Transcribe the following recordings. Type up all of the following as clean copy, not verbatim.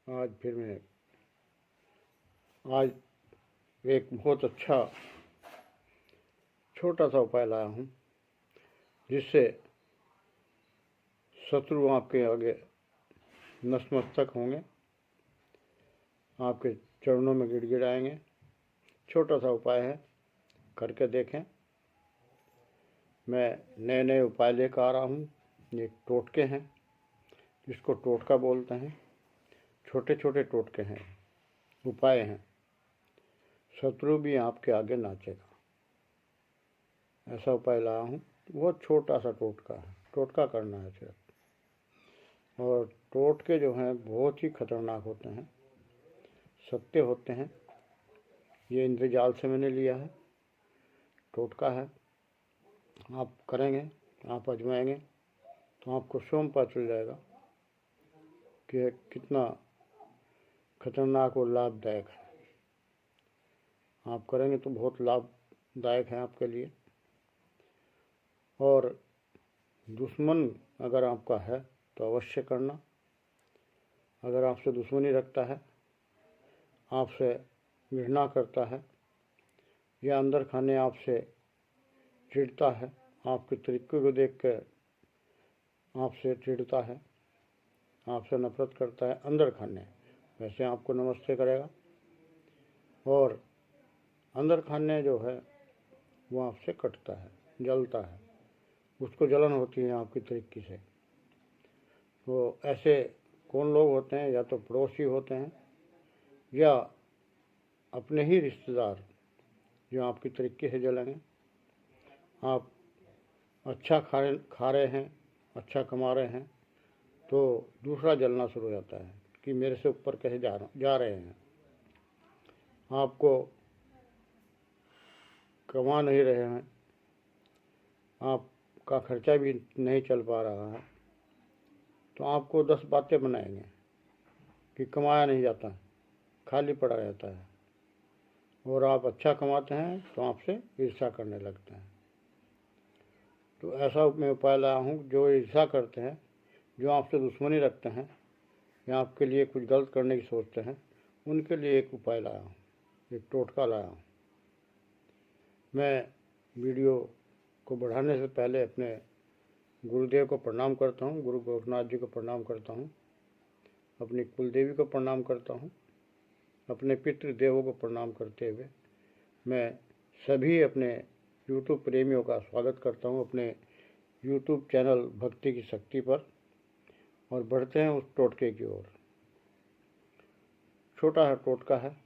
आज फिर मैं आज एक बहुत अच्छा छोटा सा उपाय लाया हूँ जिससे शत्रु आपके आगे नतमस्तक होंगे, आपके चरणों में गिड़गिड़ाएंगे। छोटा सा उपाय है, करके देखें। मैं नए नए उपाय लेकर आ रहा हूँ। ये टोटके हैं, जिसको टोटका बोलते हैं। छोटे छोटे टोटके हैं, उपाय हैं। शत्रु भी आपके आगे नाचेगा, ऐसा उपाय लाया हूँ। बहुत छोटा सा टोटका है, टोटका करना है सिर्फ। और टोटके जो हैं बहुत ही खतरनाक होते हैं, सत्य होते हैं। ये इंद्रजाल से मैंने लिया है, टोटका है। आप करेंगे, आप आजमाएंगे तो आपको स्वयं पता चल जाएगा कि कितना खतरनाक और लाभदायक है। आप करेंगे तो बहुत लाभदायक है आपके लिए। और दुश्मन अगर आपका है तो अवश्य करना। अगर आपसे दुश्मनी रखता है, आपसे घृणा करता है, या अंदर खाने आपसे चिढ़ता है, आपके तरीके को देख कर आपसे चिढ़ता है, आपसे नफरत करता है अंदर खाने, वैसे आपको नमस्ते करेगा। और अंदर खाने जो है वो आपसे कटता है, जलता है, उसको जलन होती है आपकी तरीके से। तो ऐसे कौन लोग होते हैं? या तो पड़ोसी होते हैं या अपने ही रिश्तेदार, जो आपकी तरीके से जलेंगे। आप अच्छा खा रहे हैं, अच्छा कमा रहे हैं, तो दूसरा जलना शुरू हो जाता है कि मेरे से ऊपर कैसे जा रहे हैं। आपको कमा नहीं रहे हैं, आपका खर्चा भी नहीं चल पा रहा है, तो आपको 10 बातें बनाएंगे कि कमाया नहीं जाता, खाली पड़ा रहता है। और आप अच्छा कमाते हैं तो आपसे ईर्ष्या करने लगते हैं। तो ऐसा मैं उपाय लाया हूँ। जो ईर्ष्या करते हैं, जो आपसे दुश्मनी रखते हैं या आपके लिए कुछ गलत करने की सोचते हैं, उनके लिए एक उपाय लाया हूँ, एक टोटका लाया हूँ। मैं वीडियो को बढ़ाने से पहले अपने गुरुदेव को प्रणाम करता हूँ, गुरु गोरखनाथ जी को प्रणाम करता हूँ, अपनी कुलदेवी को प्रणाम करता हूँ, अपने पितृदेवों को प्रणाम करते हुए मैं सभी अपने यूट्यूब प्रेमियों का स्वागत करता हूँ अपने यूट्यूब चैनल भक्ति की शक्ति पर। और बढ़ते हैं उस टोटके की ओर। छोटा सा टोटका है।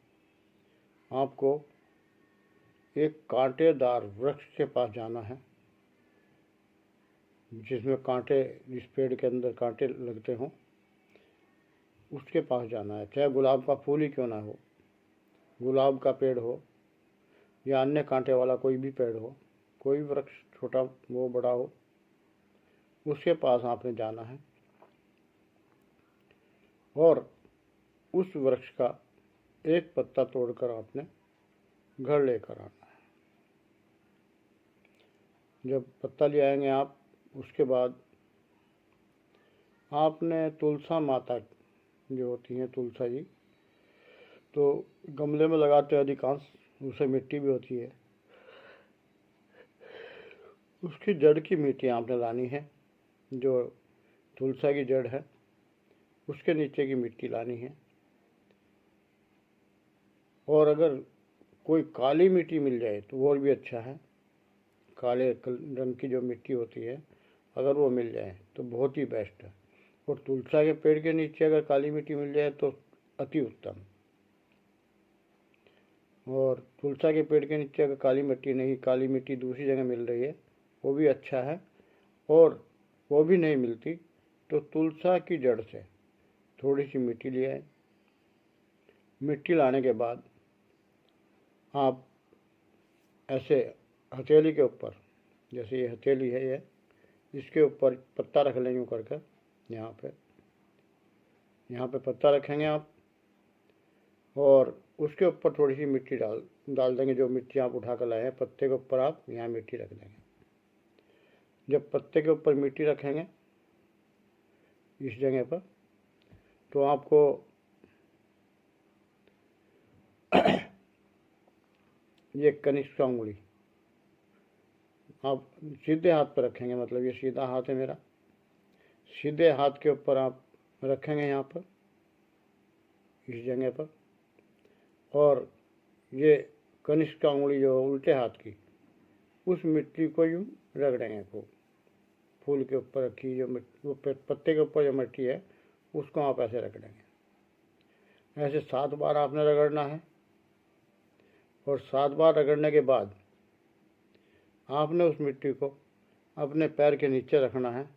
आपको एक कांटेदार वृक्ष के पास जाना है, जिसमें कांटे, जिस पेड़ के अंदर कांटे लगते हों, उसके पास जाना है। चाहे गुलाब का फूल ही क्यों ना हो, गुलाब का पेड़ हो या अन्य कांटे वाला कोई भी पेड़ हो, कोई वृक्ष, छोटा वो बड़ा हो, उसके पास आपने जाना है और उस वृक्ष का एक पत्ता तोड़कर आपने घर लेकर आना है। जब पत्ता ले आएंगे आप, उसके बाद आपने तुलसा माता जो होती हैं, तुलसा जी, तो गमले में लगाते हैं अधिकांश, उससे मिट्टी भी होती है। उसकी जड़ की मिट्टी आपने लानी है, जो तुलसा की जड़ है उसके नीचे की मिट्टी लानी है। और अगर कोई काली मिट्टी मिल जाए तो और भी अच्छा है। काले रंग की जो मिट्टी होती है, अगर वो मिल जाए तो बहुत ही बेस्ट है। और तुलसा के पेड़ के नीचे अगर काली मिट्टी मिल जाए तो अति उत्तम। और तुलसा के पेड़ के नीचे अगर काली मिट्टी नहीं, काली मिट्टी दूसरी जगह मिल रही है, वो भी अच्छा है। और वो भी नहीं मिलती तो तुलसा की जड़ से थोड़ी सी मिट्टी ले आए। मिट्टी लाने के बाद आप ऐसे हथेली के ऊपर, जैसे ये हथेली है, ये इसके ऊपर पत्ता रख लेंगे करके, यहाँ पे पत्ता रखेंगे आप, और उसके ऊपर थोड़ी सी मिट्टी डाल देंगे। जो मिट्टी आप उठा कर लाए हैं, पत्ते के ऊपर आप यहाँ मिट्टी रख देंगे। जब पत्ते के ऊपर मिट्टी रखेंगे इस जगह पर, तो आपको ये कनिष्ठ का उंगली आप सीधे हाथ पर रखेंगे, मतलब ये सीधा हाथ है मेरा, सीधे हाथ के ऊपर आप रखेंगे यहाँ पर, इस जगह पर, और ये कनिष्ठ का उंगली जो उल्टे हाथ की, उस मिट्टी को यूँ रगड़ेंगे खूब। फूल के ऊपर रखी जो मिट्टी, वो पत्ते के ऊपर जो मिट्टी है उसको आप ऐसे रगड़ेंगे। ऐसे 7 बार आपने रगड़ना है, और 7 बार रगड़ने के बाद आपने उस मिट्टी को अपने पैर के नीचे रखना है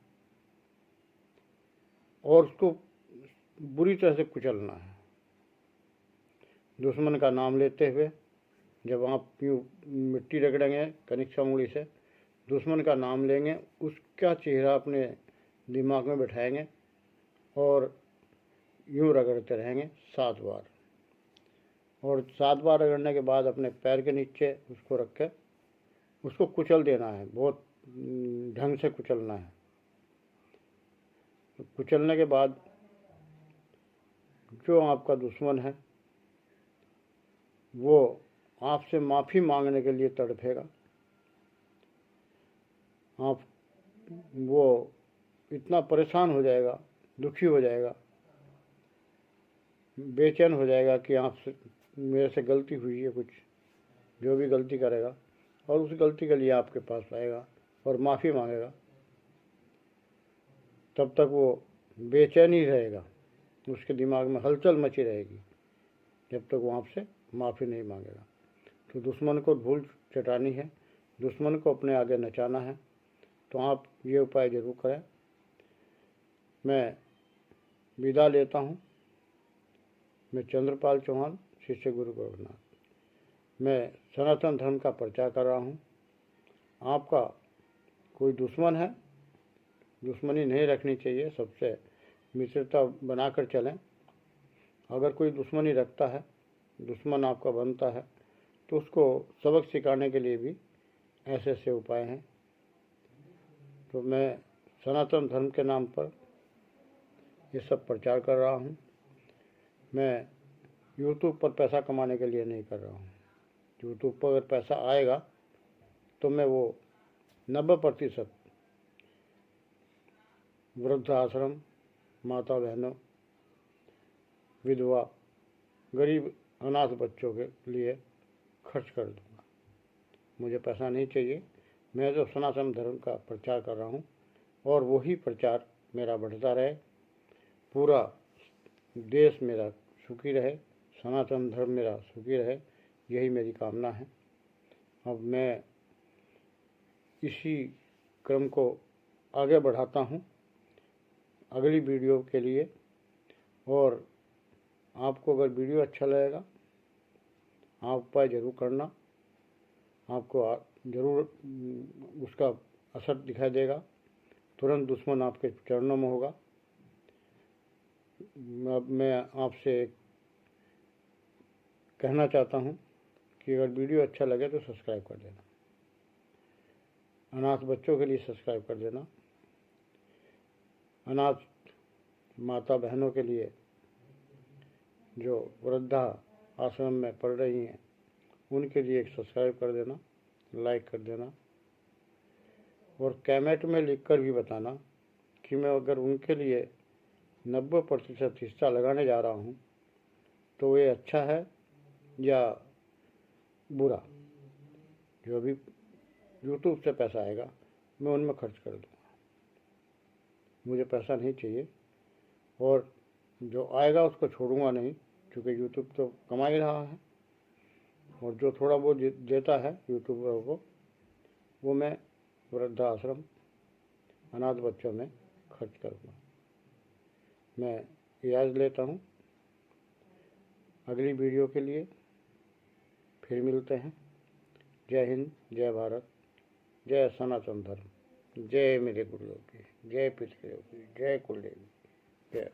और उसको बुरी तरह से कुचलना है, दुश्मन का नाम लेते हुए। जब आप यूँ मिट्टी रगड़ेंगे कनिष्ठ उंगली से, दुश्मन का नाम लेंगे, उसका चेहरा अपने दिमाग में बैठाएंगे और यूँ रगड़ते रहेंगे 7 बार। और 7 बार रगड़ने के बाद अपने पैर के नीचे उसको रख के उसको कुचल देना है, बहुत ढंग से कुचलना है। तो कुचलने के बाद जो आपका दुश्मन है वो आपसे माफ़ी मांगने के लिए तड़पेगा। आप वो इतना परेशान हो जाएगा, दुखी हो जाएगा, बेचैन हो जाएगा कि आपसे मेरे से गलती हुई है कुछ, जो भी गलती करेगा, और उस गलती के लिए आपके पास आएगा और माफ़ी मांगेगा। तब तक वो बेचैन ही रहेगा, उसके दिमाग में हलचल मची रहेगी जब तक वो आपसे माफ़ी नहीं मांगेगा। तो दुश्मन को धूल चटानी है, दुश्मन को अपने आगे नचाना है, तो आप ये उपाय ज़रूर करें। मैं विदा लेता हूँ। मैं चंद्रपाल चौहान, शिष्य गुरु गोरखनाथ। मैं सनातन धर्म का प्रचार कर रहा हूँ। आपका कोई दुश्मन है, दुश्मनी नहीं रखनी चाहिए, सबसे मित्रता बनाकर चलें। अगर कोई दुश्मनी रखता है, दुश्मन आपका बनता है, तो उसको सबक सिखाने के लिए भी ऐसे ऐसे उपाय हैं। तो मैं सनातन धर्म के नाम पर ये सब प्रचार कर रहा हूँ। मैं यूट्यूब पर पैसा कमाने के लिए नहीं कर रहा हूँ। यूट्यूब पर अगर पैसा आएगा तो मैं वो 90% वृद्धाश्रम, माता बहनों, विधवा, गरीब अनाथ बच्चों के लिए खर्च कर दूँगा। मुझे पैसा नहीं चाहिए। मैं तो सनातन धर्म का प्रचार कर रहा हूँ और वही प्रचार मेरा बढ़ता रहे, पूरा देश मेरा सुखी रहे, सनातन धर्म मेरा सुखी रहे, यही मेरी कामना है। अब मैं इसी क्रम को आगे बढ़ाता हूँ अगली वीडियो के लिए। और आपको अगर वीडियो अच्छा लगेगा, आप उपाय ज़रूर करना, आपको ज़रूर उसका असर दिखाई देगा। तुरंत दुश्मन आपके चरणों में होगा। अब मैं आपसे कहना चाहता हूँ कि अगर वीडियो अच्छा लगे तो सब्सक्राइब कर देना, अनाथ बच्चों के लिए सब्सक्राइब कर देना, अनाथ माता बहनों के लिए जो वृद्धा आश्रम में पढ़ रही हैं उनके लिए एक सब्सक्राइब कर देना, लाइक कर देना, और कमेंट में लिखकर भी बताना कि मैं अगर उनके लिए 90% हिस्सा लगाने जा रहा हूँ तो ये अच्छा है या बुरा। जो भी यूट्यूब से पैसा आएगा मैं उनमें खर्च कर दूँगा। मुझे पैसा नहीं चाहिए, और जो आएगा उसको छोड़ूंगा नहीं, क्योंकि यूट्यूब तो कमा ही रहा है, और जो थोड़ा बहुत देता है यूट्यूबर को वो मैं वृद्धाश्रम, अनाथ बच्चों में खर्च करूँगा। मैं इजाज़त लेता हूँ। अगली वीडियो के लिए फिर मिलते हैं। जय हिंद, जय भारत, जय सनातन धर्म, जय मेरे गुरुदेव की, जय पितृदेव की, जय कुलदेवी, जय।